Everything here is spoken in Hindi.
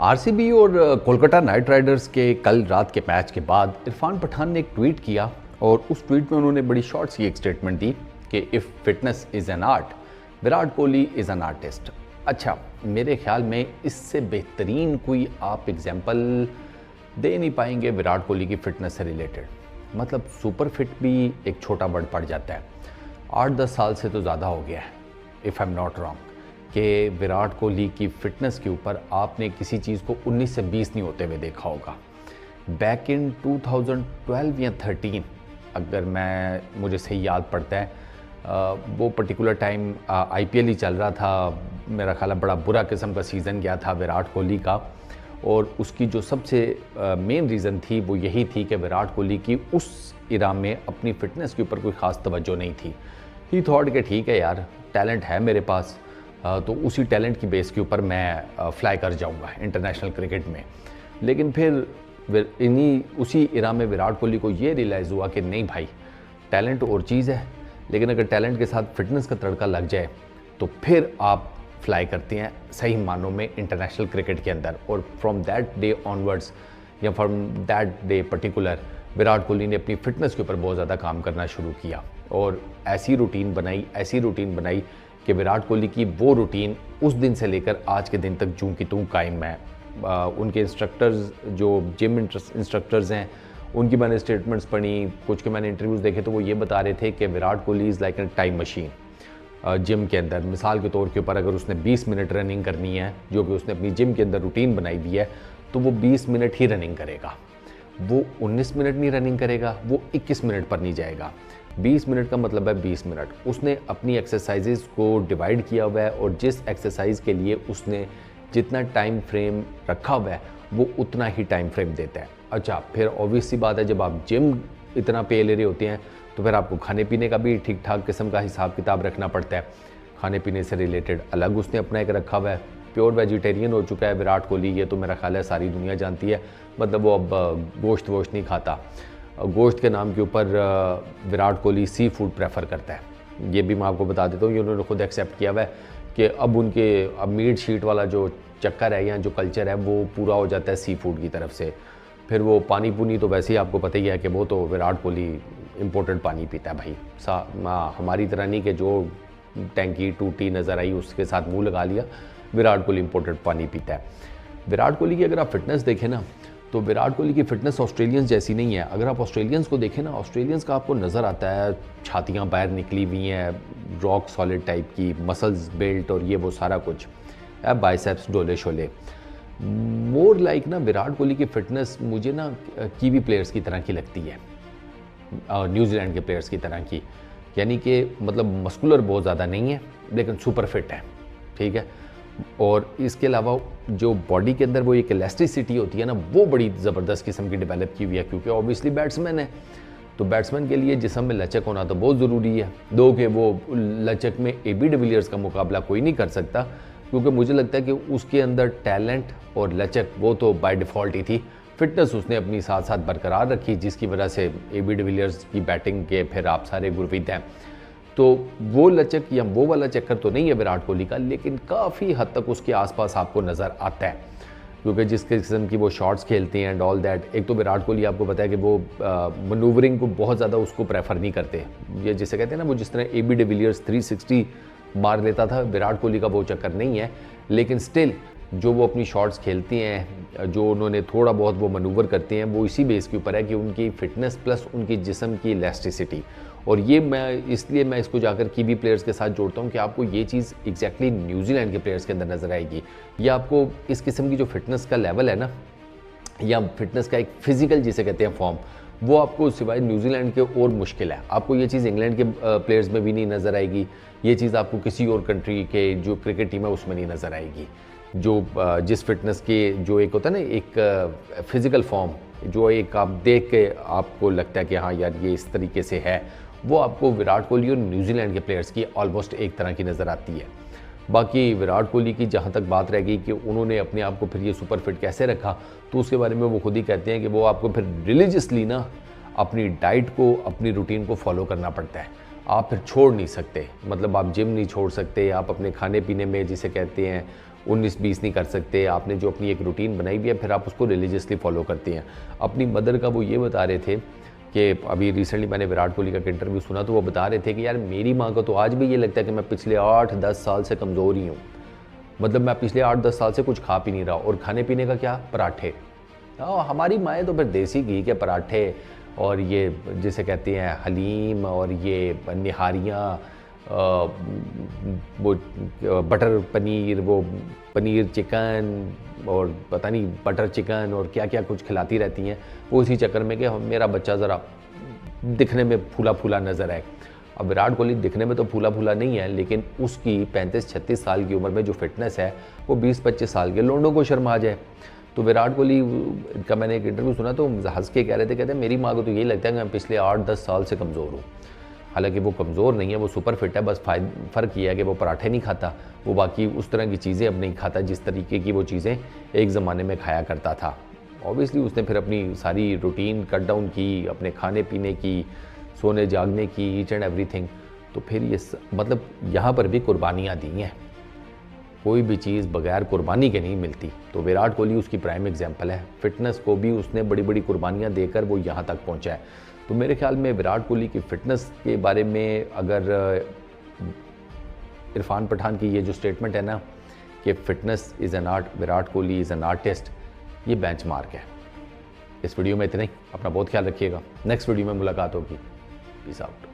आरसीबी और कोलकाता नाइट राइडर्स के कल रात के मैच के बाद इरफान पठान ने एक ट्वीट किया और उस ट्वीट में उन्होंने बड़ी शॉर्ट सी एक स्टेटमेंट दी कि if fitness is an art, Virat Kohli is an artist. अच्छा, मेरे ख्याल में इससे बेहतरीन कोई आप एग्जाम्पल दे नहीं पाएंगे विराट कोहली की फ़िटनेस से रिलेटेड। मतलब सुपर फिट भी एक छोटा वर्ड पड़ जाता है। 8-10 साल से तो ज़्यादा हो गया है, if I am not wrong, कि विराट कोहली की फ़िटनेस के ऊपर आपने किसी चीज़ को 19 से 20 नहीं होते हुए देखा होगा। बैक इन 2012 या 13, अगर मुझे सही याद पड़ता है, वो पर्टिकुलर टाइम आईपीएल ही चल रहा था। मेरा ख्याल है बड़ा बुरा किस्म का सीज़न गया था विराट कोहली का, और उसकी जो सबसे मेन रीज़न थी वो यही थी कि विराट कोहली की उस इरा में अपनी फ़िटनेस के ऊपर कोई ख़ास तवज्जो नहीं थी। ही थॉट कि ठीक है यार, टैलेंट है मेरे पास, तो उसी टैलेंट की बेस के ऊपर मैं फ्लाई कर जाऊंगा इंटरनेशनल क्रिकेट में। लेकिन फिर उसी इरा में विराट कोहली को ये रियलाइज़ हुआ कि नहीं भाई, टैलेंट और चीज़ है, लेकिन अगर टैलेंट के साथ फिटनेस का तड़का लग जाए तो फिर आप फ्लाई करते हैं सही मानों में इंटरनेशनल क्रिकेट के अंदर। और फ्रॉम दैट डे ऑनवर्ड्स या from that day particular Virat Kohli ने अपनी फ़िटनेस के ऊपर बहुत ज़्यादा काम करना शुरू किया और ऐसी रूटीन बनाई कि विराट कोहली की वो रूटीन उस दिन से लेकर आज के दिन तक जूं की तूं कायम है। उनके इंस्ट्रक्टर्स, जो जिम इंस्ट्रक्टर्स हैं, उनकी मैंने स्टेटमेंट्स पढ़ी, कुछ के मैंने इंटरव्यूज़ देखे, तो वो ये बता रहे थे कि Virat Kohli is like a time machine gym के अंदर। मिसाल के तौर के ऊपर अगर उसने 20 मिनट रनिंग करनी है, जो कि उसने अपनी जिम के अंदर रूटीन बनाई दी है, तो वो 20 मिनट ही रनिंग करेगा। वो 19 मिनट नहीं रनिंग करेगा, वो 21 मिनट पर नहीं जाएगा। 20 मिनट का मतलब है 20 मिनट। उसने अपनी एक्सरसाइजेज़ को डिवाइड किया हुआ है और जिस एक्सरसाइज के लिए उसने जितना टाइम फ्रेम रखा हुआ है वो उतना ही टाइम फ्रेम देता है। अच्छा, फिर ऑब्वियस सी बात है, जब आप जिम इतना पे ले रहे होते हैं तो फिर आपको खाने पीने का भी ठीक ठाक किस्म का हिसाब किताब रखना पड़ता है। खाने पीने से रिलेटेड अलग उसने अपना एक रखा हुआ है। प्योर वेजिटेरियन हो चुका है विराट कोहली, ये तो मेरा ख्याल है सारी दुनिया जानती है। मतलब वो अब गोश्त वोश्त नहीं खाता। गोश्त के नाम के ऊपर Virat Kohli sea food prefer करता है। ये भी मैं आपको बता देता हूँ, ये उन्होंने खुद एक्सेप्ट किया हुआ है कि अब मीट शीट वाला जो चक्कर है या जो कल्चर है वो पूरा हो जाता है सी फूड की तरफ से। फिर वो पानी पुनी तो वैसे ही आपको पता ही है कि वो तो विराट कोहली इम्पोर्टेड पानी पीता है भाई। हमारी तरह नहीं कि जो टैंकी टूटी नज़र आई उसके साथ मुँह लगा लिया। विराट कोहली इम्पोर्टेड पानी पीता है। विराट कोहली की अगर आप फिटनेस देखें ना, तो विराट कोहली की फ़िटनेस ऑस्ट्रेलियंस जैसी नहीं है। अगर आप ऑस्ट्रेलियंस को देखें ना, ऑस्ट्रेलियंस का आपको नज़र आता है छातियाँ बाहर निकली हुई हैं, रॉक सॉलिड टाइप की, मसल्स बिल्ट और ये वो सारा कुछ, बाइसेप्स डोले शोले। मोर लाइक ना विराट कोहली की फ़िटनेस मुझे ना कीवी प्लेयर्स की तरह की लगती है, न्यूजीलैंड के प्लेयर्स की तरह की। यानी कि मतलब मस्कुलर बहुत ज़्यादा नहीं है लेकिन सुपर फिट है, ठीक है। और इसके अलावा जो बॉडी के अंदर वो एक इलास्टिसिटी होती है ना, वो बड़ी ज़बरदस्त किस्म की डेवलप की हुई है, क्योंकि ऑब्वियसली बैट्समैन है, तो बैट्समैन के लिए जिस्म में लचक होना तो बहुत ज़रूरी है। दो कि वो लचक में एबी डिविलियर्स का मुकाबला कोई नहीं कर सकता, क्योंकि मुझे लगता है कि उसके अंदर टैलेंट और लचक वो तो बाय डिफ़ॉल्ट ही थी। फिटनेस उसने अपनी साथ साथ बरकरार रखी, जिसकी वजह से एबी डिविलियर्स की बैटिंग के फिर आप सारे गुरफीत हैं। तो वो लचक या वो वाला चक्कर तो नहीं है विराट कोहली का, लेकिन काफ़ी हद तक उसके आसपास आपको नज़र आता है, क्योंकि जिस किस्म की वो शॉट्स खेलते हैं एंड ऑल दैट। एक तो विराट कोहली आपको पता है कि वो मनूवरिंग को बहुत ज़्यादा उसको प्रेफर नहीं करते। ये जिसे कहते हैं ना, वो जिस तरह एबी डिविलियर्स 360 मार लेता था, विराट कोहली का वो चक्कर नहीं है। लेकिन स्टिल जो वो अपनी शॉट्स खेलते हैं, जो उन्होंने थोड़ा बहुत वो मनूवर करते हैं, वो इसी बेस के ऊपर है कि उनकी फ़िटनेस प्लस उनकी जिस्म की इलास्टिसिटी। और ये इसलिए मैं इसको जाकर कीवी प्लेयर्स के साथ जोड़ता हूँ कि आपको ये चीज़ एग्जैक्टली न्यूजीलैंड के प्लेयर्स के अंदर नज़र आएगी। या आपको इस किस्म की जो फिटनेस का लेवल है ना, या फिटनेस का एक फिजिकल जिसे कहते हैं फॉर्म, वो आपको सिवाय न्यूजीलैंड के और मुश्किल है। आपको ये चीज़ इंग्लैंड के प्लेयर्स में भी नहीं नज़र आएगी, ये चीज़ आपको किसी और कंट्री के जो क्रिकेट टीम है उसमें नहीं नज़र आएगी। जो जिस फिटनेस के जो एक होता है ना, एक फिज़िकल फॉर्म, जो एक आप देख के आपको लगता है कि हाँ यार ये इस तरीके से है, वो आपको विराट कोहली और न्यूजीलैंड के प्लेयर्स की ऑलमोस्ट एक तरह की नज़र आती है। बाकी विराट कोहली की जहाँ तक बात रह गई कि उन्होंने अपने आप को फिर ये सुपर फिट कैसे रखा, तो उसके बारे में वो खुद ही कहते हैं कि वो आपको फिर रिलीजियसली ना अपनी डाइट को, अपनी रूटीन को फॉलो करना पड़ता है। आप फिर छोड़ नहीं सकते, मतलब आप जिम नहीं छोड़ सकते, आप अपने खाने पीने में जिसे कहते हैं 19-20 नहीं कर सकते, आपने जो अपनी एक रूटीन बनाई हुई है फिर आप उसको रिलीजियसली फॉलो करते हैं। अपनी मदर का वो ये बता रहे थे कि अभी रिसेंटली मैंने विराट कोहली का इंटरव्यू सुना तो वो बता रहे थे कि यार मेरी माँ को तो आज भी ये लगता है कि मैं पिछले 8-10 साल से कमज़ोर ही हूँ। मतलब मैं पिछले 8-10 साल से कुछ खा पी नहीं रहा। और खाने पीने का क्या, पराठे। हमारी माएँ तो फिर देसी घी के पराठे और ये जिसे कहते हैं हलीम और ये निहारियाँ, वो बटर पनीर, वो पनीर चिकन और पता नहीं बटर चिकन और क्या क्या कुछ खिलाती रहती हैं। वो इसी चक्कर में कि मेरा बच्चा ज़रा दिखने में फूला फूला नज़र आए। अब विराट कोहली दिखने में तो फूला फूला नहीं है, लेकिन उसकी 35-36 साल की उम्र में जो फिटनेस है वो 20-25 साल के लोंडों को शर्मा जाए। तो विराट कोहली का मैंने एक इंटरव्यू सुना तो हंस के कह रहे थे, कहते हैं मेरी माँ को तो यही लगता है कि मैं पिछले 8-10 साल से कमज़ोर हूँ। हालांकि वो कमज़ोर नहीं है, वो सुपर फिट है, बस फ़र्क ये है कि वो पराठे नहीं खाता, वो बाकी उस तरह की चीज़ें अब नहीं खाता जिस तरीके की वो चीज़ें एक ज़माने में खाया करता था। ऑब्वियसली उसने फिर अपनी सारी रूटीन कट डाउन की, अपने खाने पीने की, सोने जागने की, ईच एंड एवरीथिंग। तो फिर ये मतलब यहाँ पर भी कुर्बानियाँ दी हैं। कोई भी चीज़ बगैर कुर्बानी के नहीं मिलती। तो विराट कोहली उसकी प्राइम एग्जाम्पल है। फिटनेस को भी उसने बड़ी बड़ी कुर्बानियाँ देकर वो यहाँ तक पहुँचा है। तो मेरे ख्याल में विराट कोहली की फ़िटनेस के बारे में अगर इरफान पठान की ये जो स्टेटमेंट है ना कि fitness is an art, Virat Kohli is an artist, ये बेंचमार्क है। इस वीडियो में इतना ही। अपना बहुत ख्याल रखिएगा। नेक्स्ट वीडियो में मुलाकात होगी। Peace out.